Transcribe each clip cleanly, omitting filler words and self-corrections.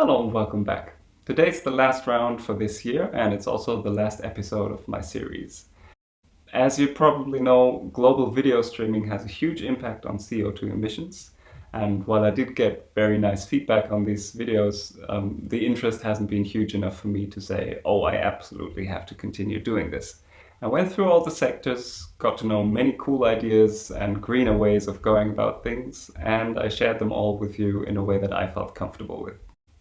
Hello and welcome back. Today's the last round for this year and it's also the last episode of my series. As you probably know, global video streaming has a huge impact on CO2 emissions, and while I did get very nice feedback on these videos, the interest hasn't been huge enough for me to say, oh, I absolutely have to continue doing this. I went through all the sectors, got to know many cool ideas and greener ways of going about things, and I shared them all with you in a way that I felt comfortable with.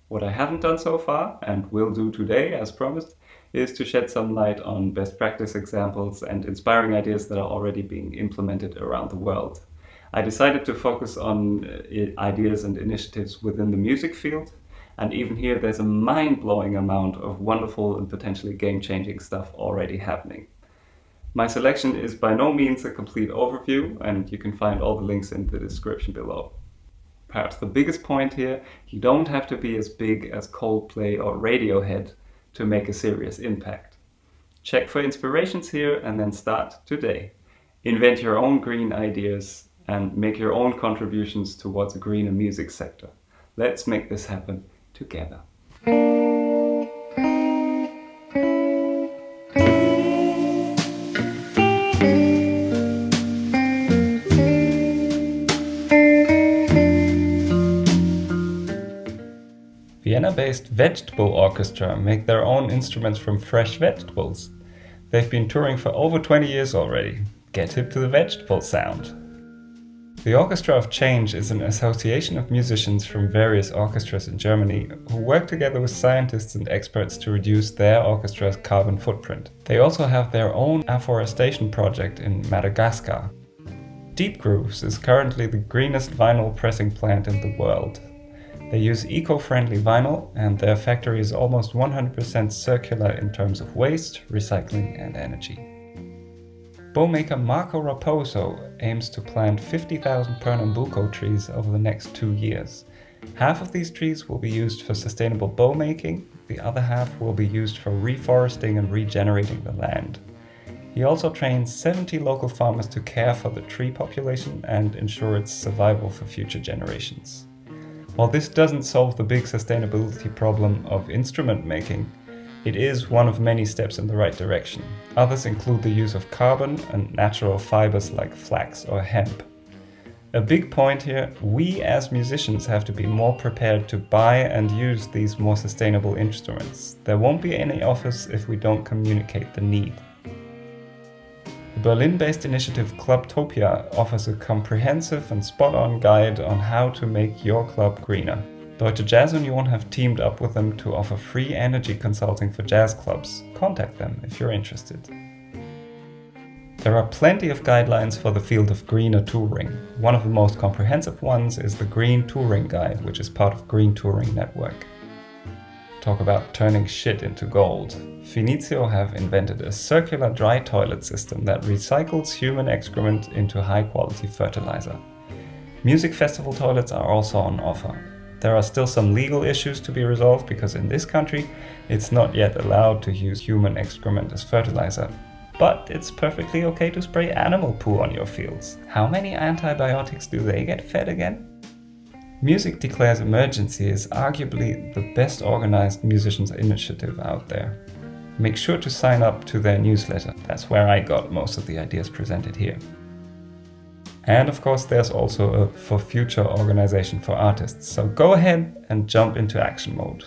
What I haven't done so far, and will do today as promised, is to shed some light on best practice examples and inspiring ideas that are already being implemented around the world. I decided to focus on ideas and initiatives within the music field, and even here there's a mind-blowing amount of wonderful and potentially game-changing stuff already happening. My selection is by no means a complete overview, and you can find all the links in the description below. Perhaps the biggest point here, you don't have to be as big as Coldplay or Radiohead to make a serious impact. Check for inspirations here and then start today. Invent your own green ideas and make your own contributions towards a greener music sector. Let's make this happen together. Vienna-based Vegetable Orchestra make their own instruments from fresh vegetables. They've been touring for over 20 years already. Get hip to the vegetable sound. The Orchestra of Change is an association of musicians from various orchestras in Germany who work together with scientists and experts to reduce their orchestra's carbon footprint. They also have their own afforestation project in Madagascar. Deep Grooves is currently the greenest vinyl pressing plant in the world. They use eco-friendly vinyl, and their factory is almost 100% circular in terms of waste, recycling and energy. Bowmaker Marco Raposo aims to plant 50,000 Pernambuco trees over the next 2 years. Half of these trees will be used for sustainable bow making, the other half will be used for reforesting and regenerating the land. He also trains 70 local farmers to care for the tree population and ensure its survival for future generations. While this doesn't solve the big sustainability problem of instrument making, it is one of many steps in the right direction. Others include the use of carbon and natural fibers like flax or hemp. A big point here, we as musicians have to be more prepared to buy and use these more sustainable instruments. There won't be any offers if we don't communicate the need. The Berlin-based initiative Clubtopia offers a comprehensive and spot-on guide on how to make your club greener. Deutsche Jazz Union have teamed up with them to offer free energy consulting for jazz clubs. Contact them if you're interested. There are plenty of guidelines for the field of greener touring. One of the most comprehensive ones is the Green Touring Guide, which is part of Green Touring Network. Talk about turning shit into gold. Finizio have invented a circular dry toilet system that recycles human excrement into high-quality fertilizer. Music festival toilets are also on offer. There are still some legal issues to be resolved because in this country it's not yet allowed to use human excrement as fertilizer. But it's perfectly okay to spray animal poo on your fields. How many antibiotics do they get fed again? Music Declares Emergency is arguably the best organized musicians initiative out there. Make sure to sign up to their newsletter. That's where I got most of the ideas presented here. And of course there's also a For Future organization for artists, so go ahead and jump into action mode.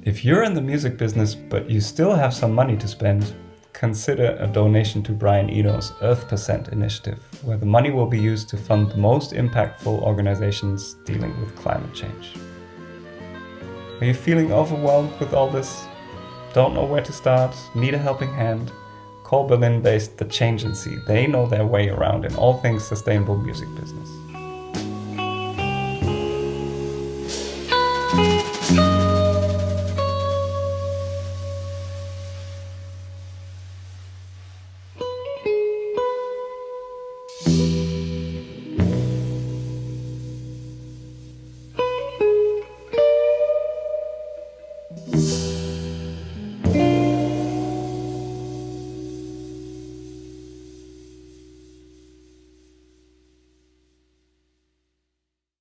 If you're in the music business but you still have some money to spend, consider a donation to Brian Eno's Earth% initiative, where the money will be used to fund the most impactful organizations dealing with climate change. Are you feeling overwhelmed with all this? Don't know where to start? Need a helping hand? Call Berlin-based The Change & See. They know their way around in all things sustainable music business.